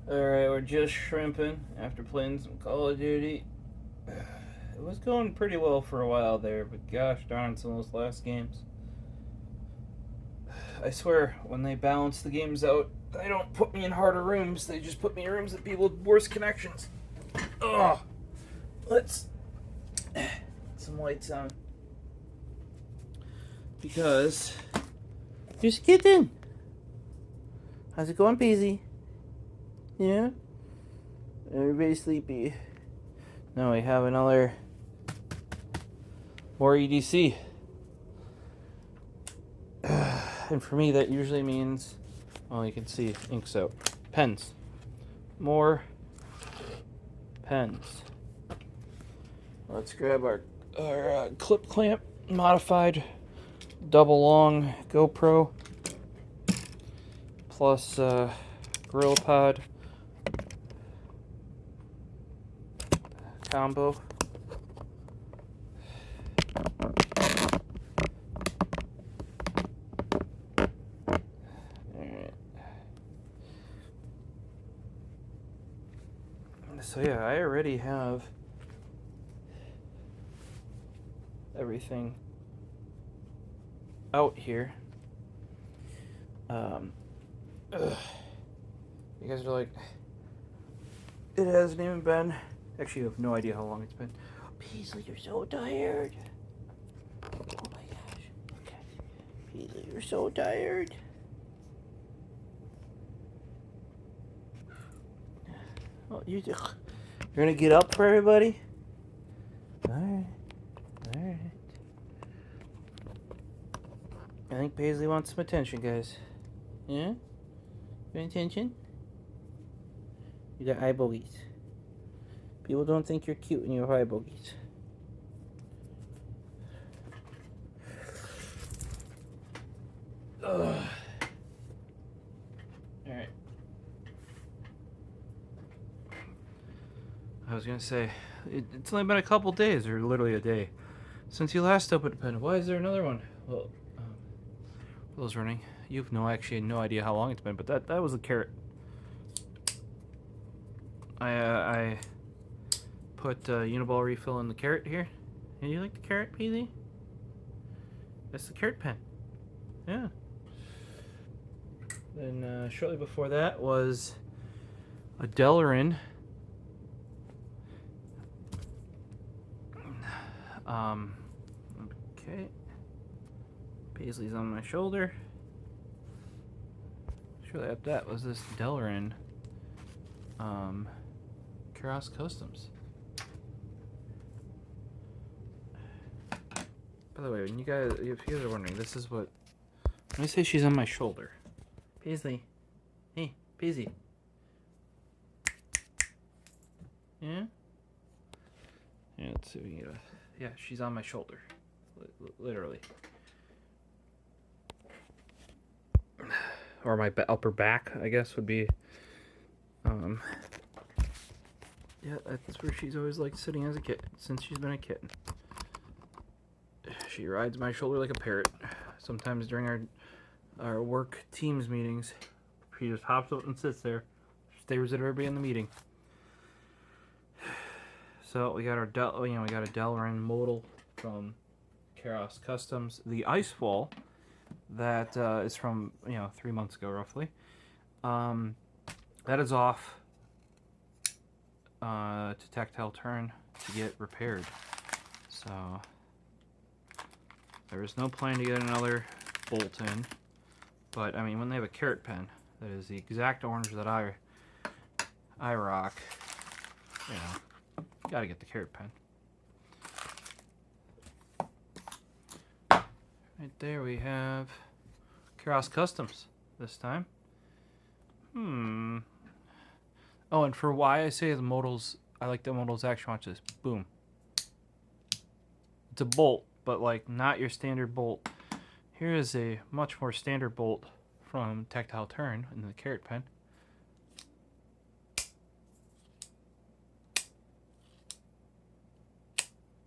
Alright, we're just shrimping after playing some Call of Duty. It was going pretty well for a while there, but gosh darn some of those last games. I swear, when they balance the games out, they don't put me in harder rooms, they just put me in rooms with people with worse connections. Ugh. Let's get some lights on. Because just kidding. How's it going, Peasy? Yeah? Everybody's sleepy. Now we have more EDC. And for me, that usually means, well, you can see inks out. Pens. More pens. Let's grab our clip clamp, modified double long GoPro, plus Gorilla Pod combo. Alright. So yeah, I already have everything out here. You guys are like, it hasn't even been. Actually, you have no idea how long it's been. Peasley, you're so tired. Oh my gosh. Okay. Peasley, you're so tired. Oh, you're gonna get up for everybody? Alright. Alright. I think Paisley wants some attention, guys. Yeah? You want attention? You got eye bogies. People don't think you're cute when you have eye bogies. Ugh. Alright. I was gonna say, it's only been a couple days, or literally a day, since you last opened a pen. Why is there another one? Well, Will's running. You have no idea how long it's been, but that was a carrot. I put Uniball refill in the carrot here. And you like the carrot, Peasy? That's the carrot pen. Yeah. Then shortly before that was a Delrin. Okay. Paisley's on my shoulder. Shortly after that was this Delrin Kustoms. By the way, if you guys are wondering, this is what, when I say she's on my shoulder. Paisley. Hey, Paisley. Yeah? Yeah, let's see if we can get a... Yeah, she's on my shoulder. Literally. Or my upper back, I guess, would be... Yeah, that's where she's always liked sitting as a kitten, since she's been a kitten. She rides my shoulder like a parrot. Sometimes during our work teams meetings, she just hops up and sits there, stares at everybody in the meeting. So we got we got a Delrin Modal from Kustoms. The ice wall that is from 3 months ago roughly. That is off to tactile turn to get repaired. So there is no plan to get another bolt in. But I mean, when they have a carrot pen that is the exact orange that I rock, gotta get the carrot pen. Right there we have Kustoms this time. Oh, and for why I say the modals, I like the modals action. Watch this. Boom. It's a bolt, but like not your standard bolt. Here is a much more standard bolt from Tactile Turn in the carrot pen.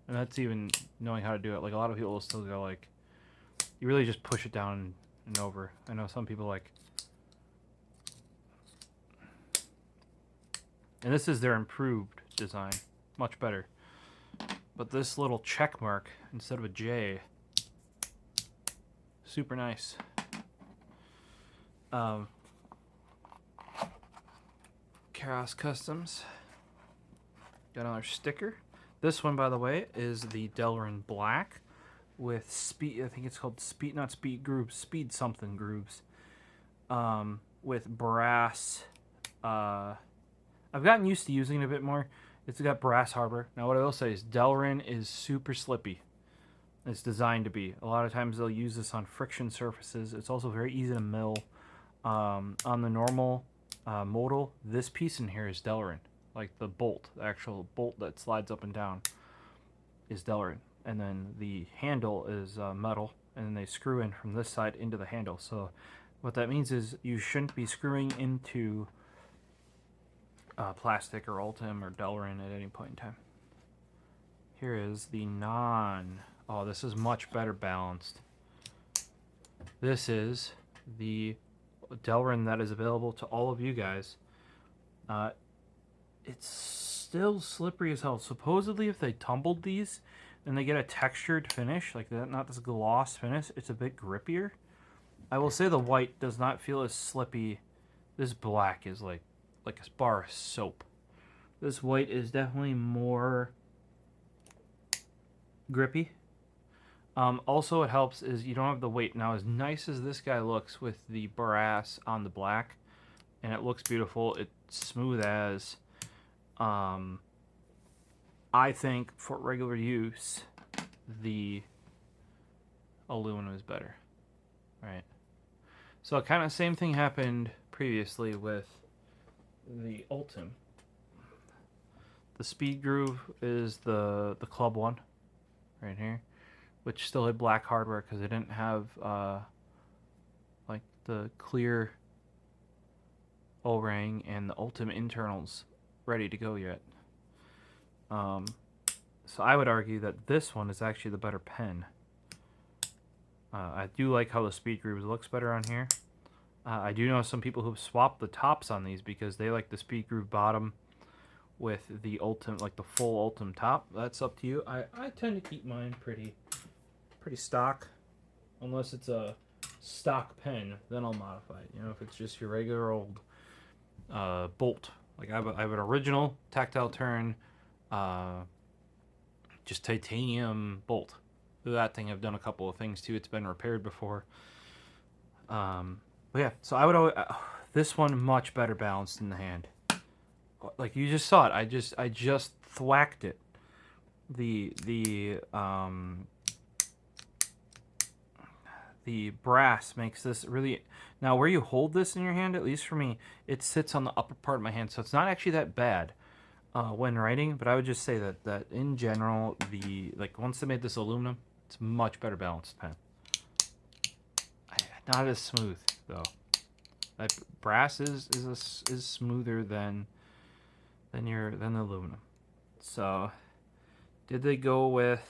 And that's even knowing how to do it. Like, a lot of people will still go, like, you really just push it down and over. I know some people, like, And this is their improved design. Much better. But this little check mark instead of a J, super nice. Chaos Kustoms. Got another sticker. This one, by the way, is the Delrin Black with speed. I think it's called speed, not speed grooves, speed something grooves. With brass. I've gotten used to using it a bit more. It's got brass hardware. Now, what I will say is Delrin is super slippy. It's designed to be. A lot of times they'll use this on friction surfaces. It's also very easy to mill. On the normal Modal, this piece in here is Delrin. Like the bolt, the actual bolt that slides up and down is Delrin. And then the handle is metal. And then they screw in from this side into the handle. So what that means is you shouldn't be screwing into plastic or Ultim or Delrin at any point in time. Here is the non... Oh, this is much better balanced. This is the Delrin that is available to all of you guys. It's still slippery as hell. Supposedly, if they tumbled these and they get a textured finish, like that, not this gloss finish, it's a bit grippier. I will say the white does not feel as slippy. This black is like a bar of soap. This white is definitely more grippy. Also, it helps is you don't have the weight. Now, as nice as this guy looks with the brass on the black, and it looks beautiful, it's smooth as. I think for regular use, the aluminum is better. Right. So, kind of same thing happened previously with the Ultim. The speed groove is the club one, right here, which still had black hardware because they didn't have like the clear O-ring and the Ultim internals ready to go yet. So I would argue that this one is actually the better pen. I do like how the speed groove looks better on here. I do know some people who've swapped the tops on these because they like the speed groove bottom with the Ultim, like the full Ultim top. That's up to you. I tend to keep mine pretty stock, unless it's a stock pen, then I'll modify it. You know, if it's just your regular old bolt. Like I have an original tactile turn, just titanium bolt. That thing I've done a couple of things to. It's been repaired before. But yeah, so I would always, this one much better balanced in the hand. Like you just saw it. I just thwacked it. The brass makes this really... Now, where you hold this in your hand, at least for me, it sits on the upper part of my hand, so it's not actually that bad when writing, but I would just say that in general, once they made this aluminum, it's a much better balanced pen. Not as smooth, though. That brass is smoother than the aluminum. So, did they go with...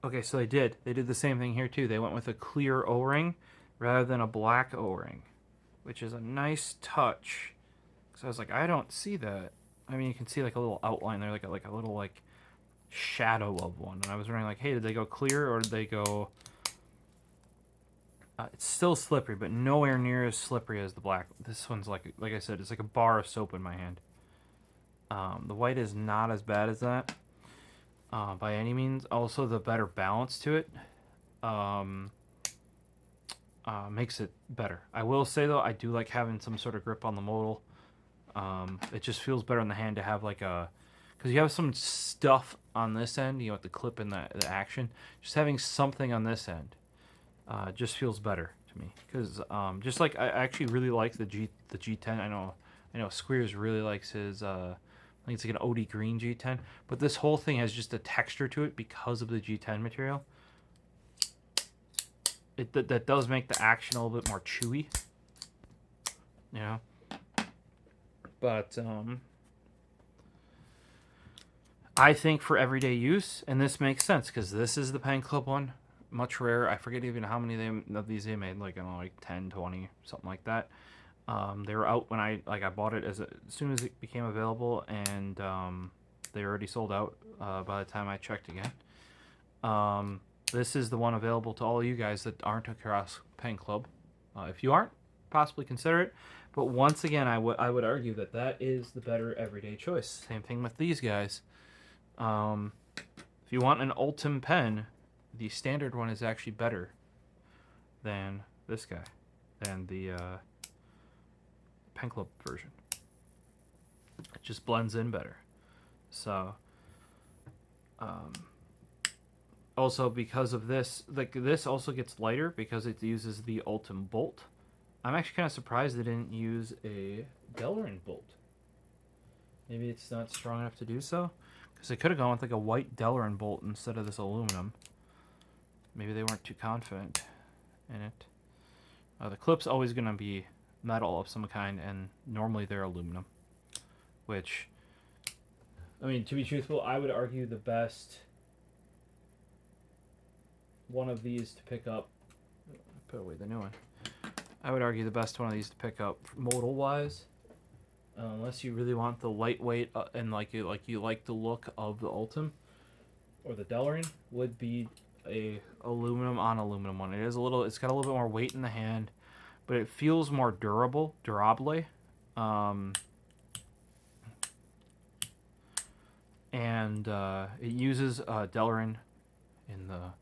Okay, so they did. They did the same thing here, too. They went with a clear O-ring rather than a black O-ring, which is a nice touch. So I was like, I don't see that. I mean, you can see like a little outline there, like a little like shadow of one. And I was wondering, like, hey, did they go clear or did they go... it's still slippery, but nowhere near as slippery as the black. This one's like I said, it's like a bar of soap in my hand. The white is not as bad as that. By any means. Also, the better balance to it makes it better. I will say, though, I do like having some sort of grip on the Modal. It just feels better in the hand to have like a... Because you have some stuff on this end, you know, with the clip and the action. Just having something on this end just feels better to me. Because just like I actually really like the G10. I know Squeers really likes his... I think it's like an OD green G10, but this whole thing has just a texture to it because of the G10 material. That does make the action a little bit more chewy, you know. But I think for everyday use, and this makes sense because this is the Pen Club one, much rarer. I forget even how many of these they made, like I don't know, like 10, 20, something like that. They were out when I bought it as soon as it became available, and they were already sold out by the time I checked again. This is the one available to all of you guys that aren't a Cross Pen Club. If you aren't, possibly consider it. But once again, I would argue that that is the better everyday choice. Same thing with these guys. If you want an Ultim pen, the standard one is actually better than this guy, than the Pen Club version. It just blends in better. So, also because of this, like this also gets lighter because it uses the Ultim bolt. I'm actually kind of surprised they didn't use a Delrin bolt. Maybe it's not strong enough to do so. Because they could have gone with like a white Delrin bolt instead of this aluminum. Maybe they weren't too confident in it. The clip's always going to be metal of some kind, and normally they're aluminum. Which, I mean, to be truthful, I would argue the best one of these to pick up. Put away the new one. I would argue the best one of these to pick up modal wise, unless you really want the lightweight and like you like the look of the Ultim or the Delrin, would be a aluminum on aluminum one. It's got a little bit more weight in the hand, but it feels more durable. And it uses Delrin in the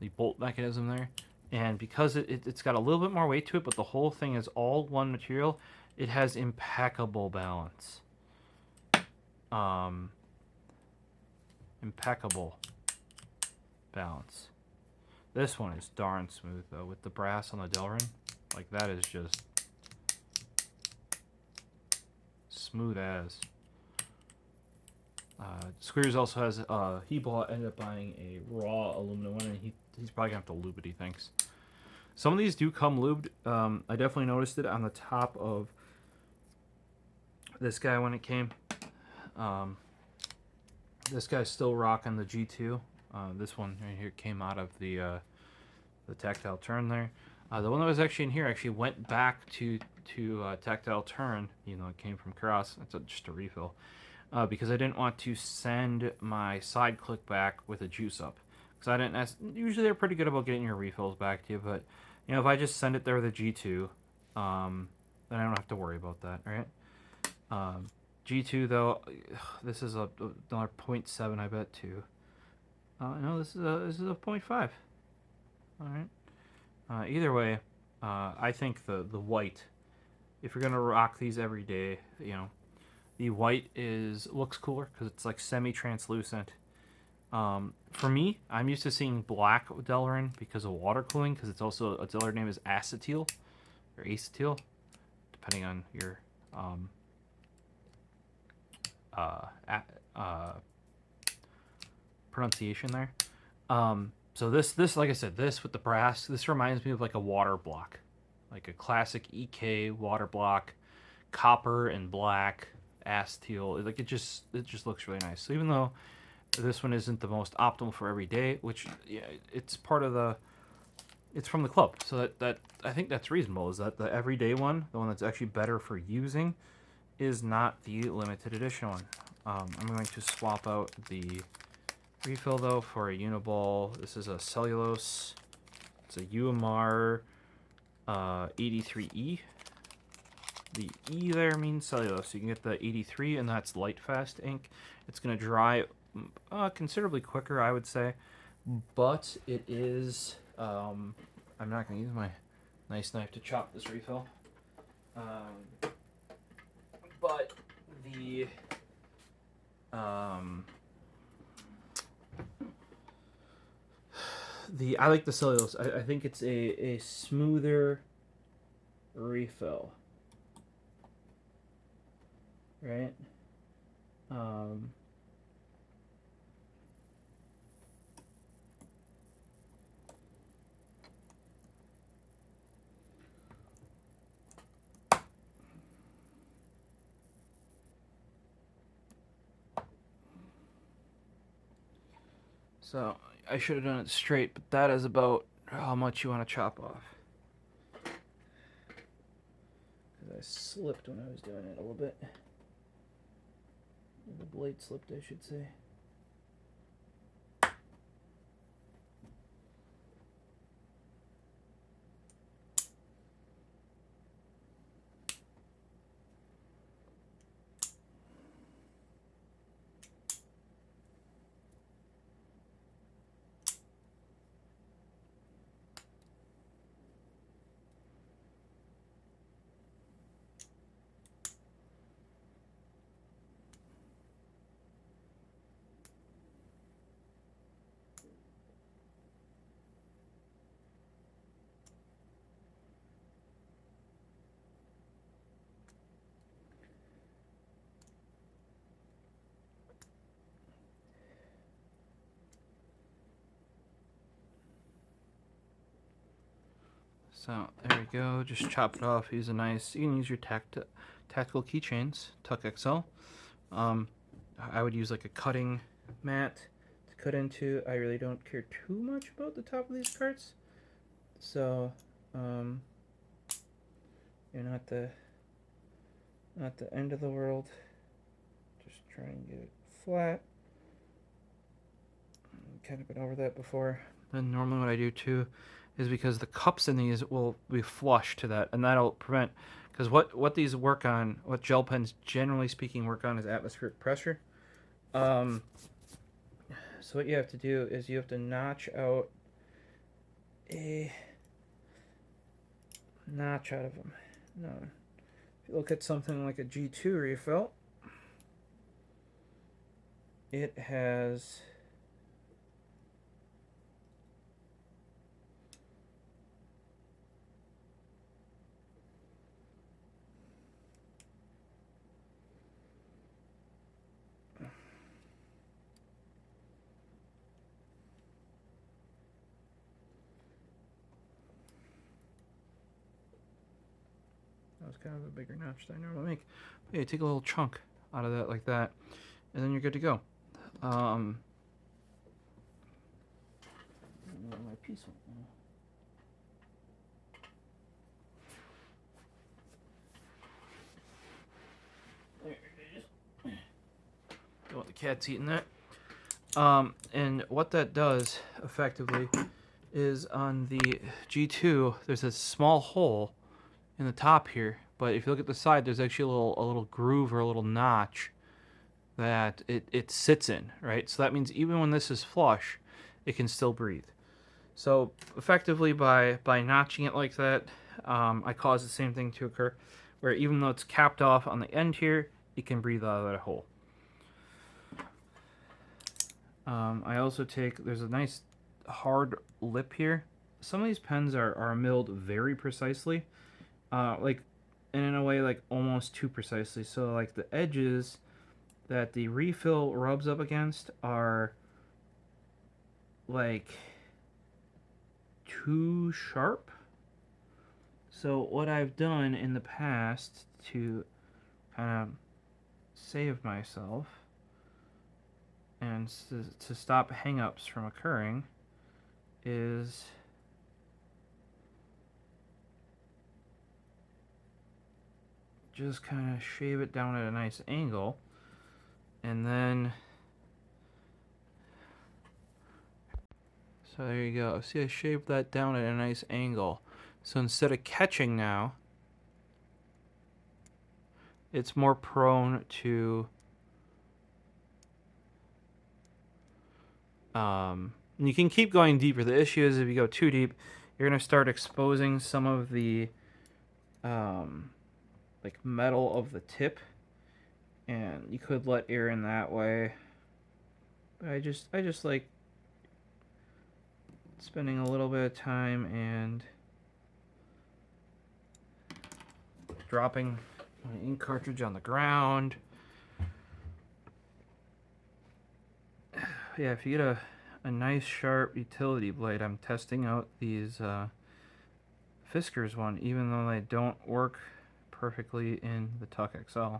bolt mechanism there. And because it's got a little bit more weight to it, but the whole thing is all one material, it has impeccable balance. Impeccable balance. This one is darn smooth, though, with the brass on the Delrin. Like, that is just smooth as. Squeers also has, he ended up buying a raw aluminum one, and he's probably going to have to lube it, he thinks. Some of these do come lubed. I definitely noticed it on the top of this guy when it came. This guy's still rocking the G2. This one right here came out of the tactile turn there. The one that was actually in here actually went back to tactile turn. You know, it came from Cross. It's just a refill. Because I didn't want to send my side click back with a juice up. Because I didn't. Usually they're pretty good about getting your refills back to you, but you know, if I just send it there with a G2, then I don't have to worry about that, right? G2 though, this is another 0.7, I bet too. No, this is a 0.5. All right. Either way, I think the white, if you're gonna rock these every day, you know, the white looks cooler because it's like semi-translucent. For me, I'm used to seeing black Delrin because of water cooling, because it's also, its other name is acetyl, or acetyl, depending on your pronunciation there. So this, like I said, this with the brass, this reminds me of like a water block, like a classic EK water block, copper and black, acetyl. Like it just looks really nice. So even though this one isn't the most optimal for every day, which, yeah, it's part of it's from the club, so that I think that's reasonable. Is that the everyday one, the one that's actually better for using, is not the limited edition one. I'm going to swap out the refill though for a Uniball. This is a cellulose. It's a UMR 83E. The E there means cellulose. You can get the 83, and that's light fast ink. It's going to dry considerably quicker, I would say, but it is. I'm not going to use my nice knife to chop this refill. But I like the cellulose. I think it's a smoother refill, right? So I should have done it straight, but that is about how much you want to chop off. I slipped when I was doing it a little bit. The blade slipped, I should say. So there we go. Just chop it off. Use a nice. You can use your tactical keychains, TheProfosist. I would use like a cutting mat to cut into. I really don't care too much about the top of these carts. So, you're not the end of the world. Just try and get it flat. Kind of been over that before. Then normally what I do too is because the cups in these will be flush to that, and that'll prevent, because what these work on, what gel pens generally speaking work on, is atmospheric pressure. So what you have to do is you have to notch out a notch out of them. No, if you look at something like a G2 refill, it has that was kind of a bigger notch than I normally make. But yeah, take a little chunk out of that like that, and then you're good to go. My piece went now. There it is. Don't want the cats eating that. And what that does effectively is on the G2, there's a small hole in the top here, but if you look at the side, there's actually a little groove or a little notch that it sits in, right? So that means even when this is flush, it can still breathe. So effectively by notching it like that, I cause the same thing to occur, where even though it's capped off on the end here, it can breathe out of that hole. I also there's a nice hard lip here. Some of these pens are milled very precisely, like, and in a way like almost too precisely. So like the edges that the refill rubs up against are like too sharp. So what I've done in the past to kind of save myself and to stop hang-ups from occurring is just kind of shave it down at a nice angle, and then so there you go. See, I shaved that down at a nice angle. So instead of catching now, it's more prone to you can keep going deeper. The issue is if you go too deep, you're going to start exposing some of the like metal of the tip, and you could let air in that way. But I just like spending a little bit of time and dropping my ink cartridge on the ground. Yeah, if you get a nice sharp utility blade, I'm testing out these Fiskars one, even though they don't work perfectly in the TheProfosist.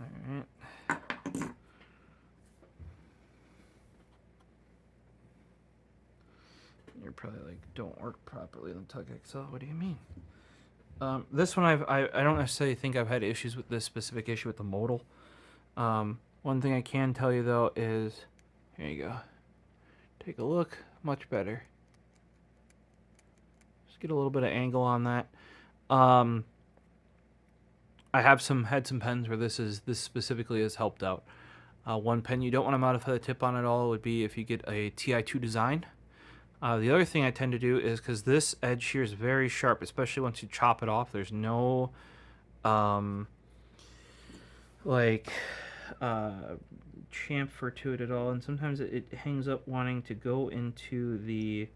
Alright. You're probably like, don't work properly in the Tug XL. What do you mean? This one I don't necessarily think I've had issues with this specific issue with the Modal. One thing I can tell you though is, here you go. Take a look, much better. Just get a little bit of angle on that. I have had some pens where this specifically has helped out. One pen you don't want to modify the tip on at all would be if you get a TI2 design. The other thing I tend to do is, because this edge here is very sharp, especially once you chop it off, there's no chamfer to it at all, and sometimes it hangs up wanting to go into the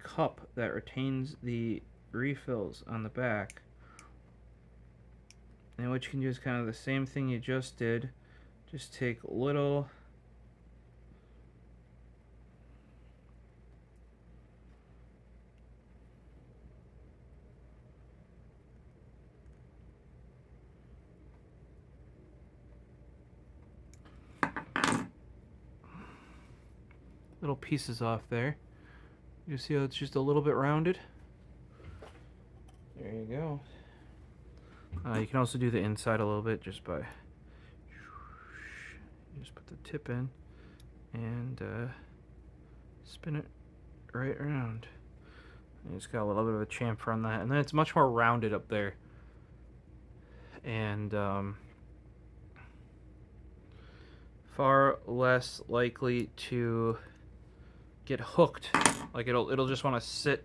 cup that retains the refills on the back. And what you can do is kind of the same thing you just did, just take little pieces off there. You see how it's just a little bit rounded? There you go. You can also do the inside a little bit just by just put the tip in and spin it right around. And it's got a little bit of a chamfer on that, and then it's much more rounded up there. And far less likely to get hooked. Like it'll just want to sit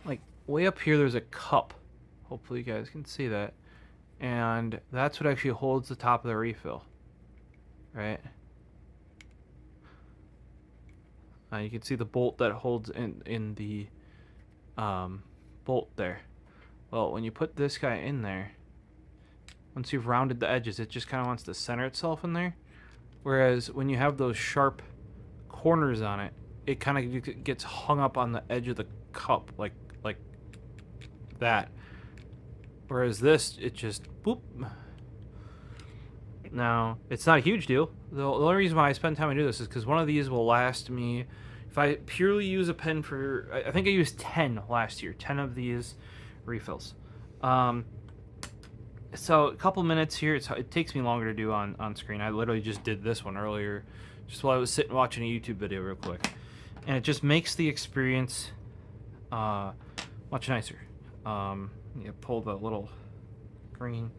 like way up here. There's a cup. Hopefully you guys can see that, and that's what actually holds the top of the refill, right? You can see the bolt that holds in the bolt there. Well, when you put this guy in there, once you've rounded the edges, it just kind of wants to center itself in there. Whereas when you have those sharp corners on it, it kind of gets hung up on the edge of the cup, like that. Whereas this, it just boop. Now, it's not a huge deal. The only reason why I spend time to do this is because one of these will last me, if I purely use a pen for, I think I used 10 last year, 10 of these refills. So a couple minutes here, it takes me longer to do on screen. I literally just did this one earlier, just while I was sitting watching a YouTube video real quick. And it just makes the experience much nicer. You pull the little green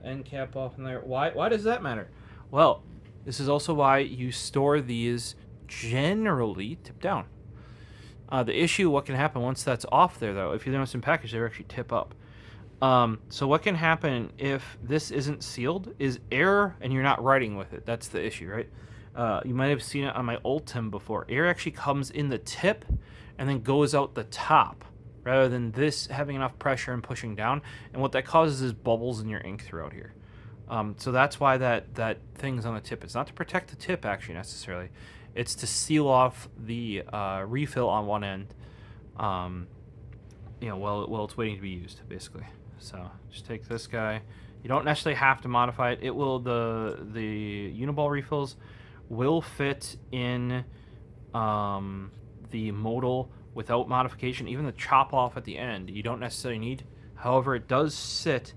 end cap off in there. Why does that matter? Well, this is also why you store these generally tip down. The issue, what can happen once that's off there, though, if you notice in package, they actually tip up. So what can happen if this isn't sealed is air, and you're not writing with it. That's the issue, right? You might have seen it on my Ultim before. Air actually comes in the tip and then goes out the top, rather than this having enough pressure and pushing down. And what that causes is bubbles in your ink throughout here. So that's why that thing's on the tip. It's not to protect the tip, actually, necessarily. It's to seal off the refill on one end, while it's waiting to be used, basically. So just take this guy. You don't necessarily have to modify it. It will, the Uniball refills will fit in the Modal without modification. Even the chop off at the end, you don't necessarily need. However, it does sit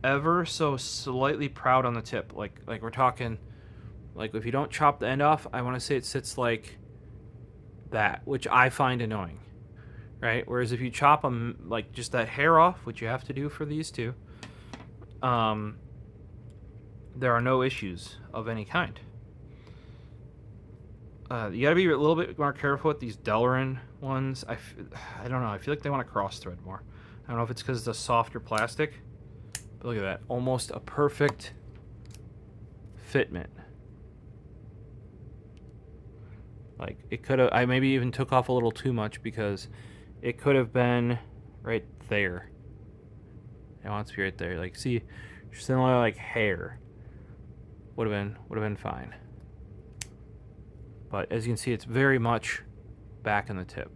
ever so slightly proud on the tip. Like we're talking, like if you don't chop the end off, I want to say it sits like that, which I find annoying. Right? Whereas if you chop them, like just that hair off, which you have to do for these two, there are no issues of any kind. You gotta be a little bit more careful with these Delrin ones. I don't know. I feel like they want to cross thread more. I don't know if it's because it's a softer plastic. But look at that. Almost a perfect fitment. Like it could have. I maybe even took off a little too much because it could have been right there. It wants to be right there. Like, see, just only like hair would have been fine. But as you can see, it's very much back in the tip.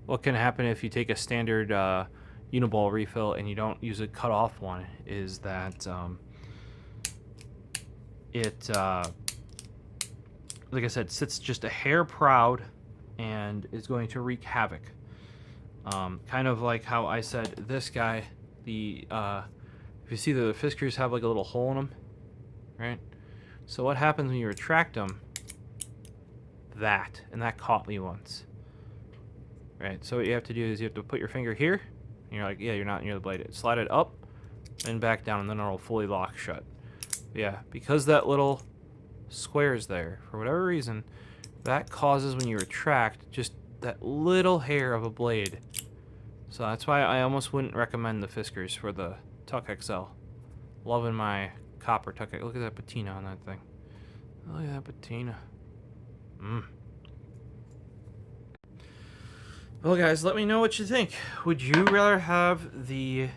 What can happen if you take a standard Uniball refill and you don't use a cut off one is that like I said, sits just a hair proud and is going to wreak havoc. Kind of like how I said this guy, if you see the fiskars have like a little hole in them, right? So what happens when you retract them? And that caught me once. Right, so what you have to do is you have to put your finger here, and you're like, yeah, you're not near the blade. Slide it up and back down, and then it'll fully lock shut. Yeah, because that little square is there, for whatever reason, that causes when you retract just that little hair of a blade. So that's why I almost wouldn't recommend the fiskars for the Tuck XL. Loving my copper Tuck. Look at that patina on that thing. Look at that patina. Well, guys, let me know what you think. Would you rather have the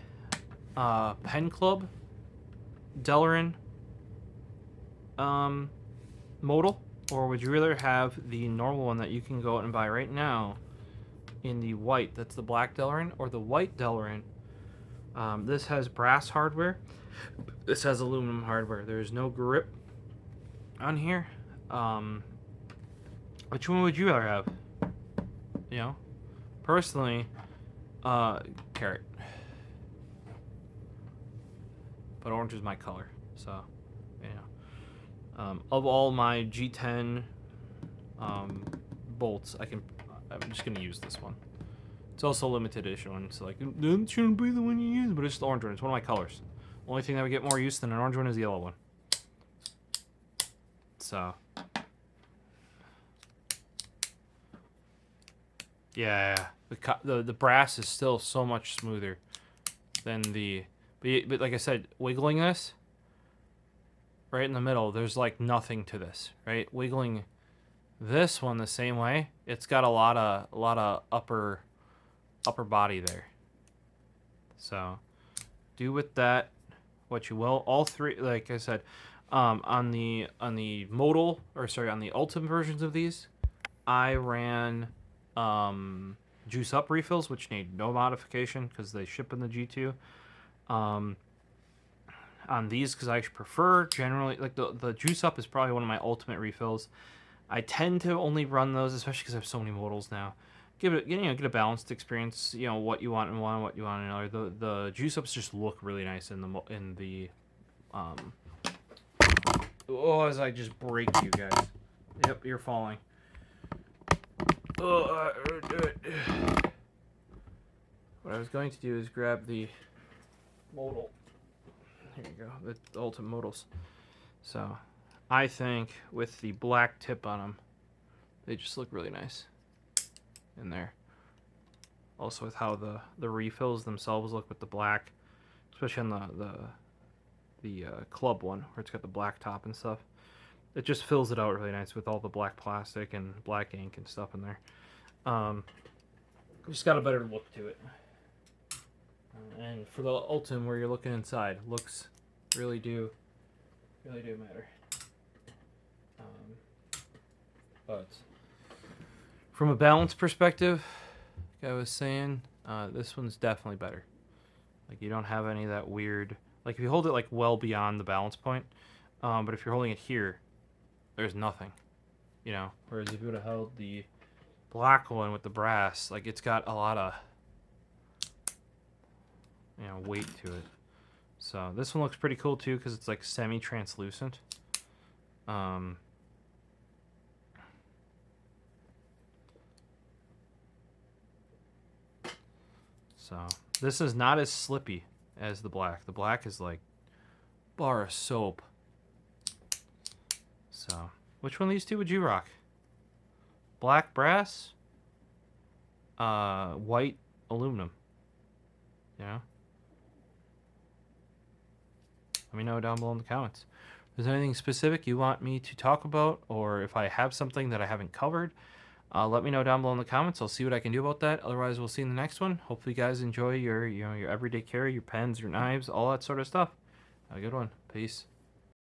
Pen Club Delrin Modal, or would you rather have the normal one that you can go out and buy right now in the white? That's the black Delrin, or the white Delrin. This has brass hardware. This has aluminum hardware. There's no grip on here. Which one would you rather have? You know, personally, carrot. But orange is my color, so you know. Of all my G10 bolts, I'm just gonna use this one. It's also a limited edition one, so like that shouldn't be the one you use, but it's the orange one. It's one of my colors. Only thing that would get more use than an orange one is the yellow one. So yeah, the brass is still so much smoother than the. But like I said, wiggling this right in the middle, there's like nothing to this, right? Wiggling this one the same way, it's got a lot of upper body there. So do with that what you will. All three, like I said, on the modal, or sorry, on the ultimate versions of these, I ran juice up refills, which need no modification because they ship in the G2. On these, because I actually prefer generally, like the juice up is probably one of my ultimate refills. I tend to only run those, especially because I have so many modals now. Get a balanced experience. You know what you want in one, what you want in another. The juice ups just look really nice in the Oh, as I just break you guys. Yep, you're falling. What I was going to do is grab the modal. Here you go, the ultimate modals. So, I think with the black tip on them, they just look really nice in there. Also with how the refills themselves look with the black, especially on the club one where it's got the black top and stuff. It just fills it out really nice with all the black plastic and black ink and stuff in there. Just got a better look to it. And for the Ultim, where you're looking inside, looks really do matter. But from a balance perspective, like I was saying, this one's definitely better. Like you don't have any of that weird. Like if you hold it like well beyond the balance point, but if you're holding it here, there's nothing, you know. Whereas if you would have held the black one with the brass, like it's got a lot of, you know, weight to it. So this one looks pretty cool too because it's like semi-translucent. So this is not as slippy as the black. The black is like bar of soap. So which one of these two would you rock? Black brass, white aluminum. Yeah. Let me know down below in the comments. If there's anything specific you want me to talk about, or if I have something that I haven't covered, let me know down below in the comments. I'll see what I can do about that. Otherwise, we'll see you in the next one. Hopefully, you guys enjoy your everyday carry, your pens, your knives, all that sort of stuff. Have a good one. Peace.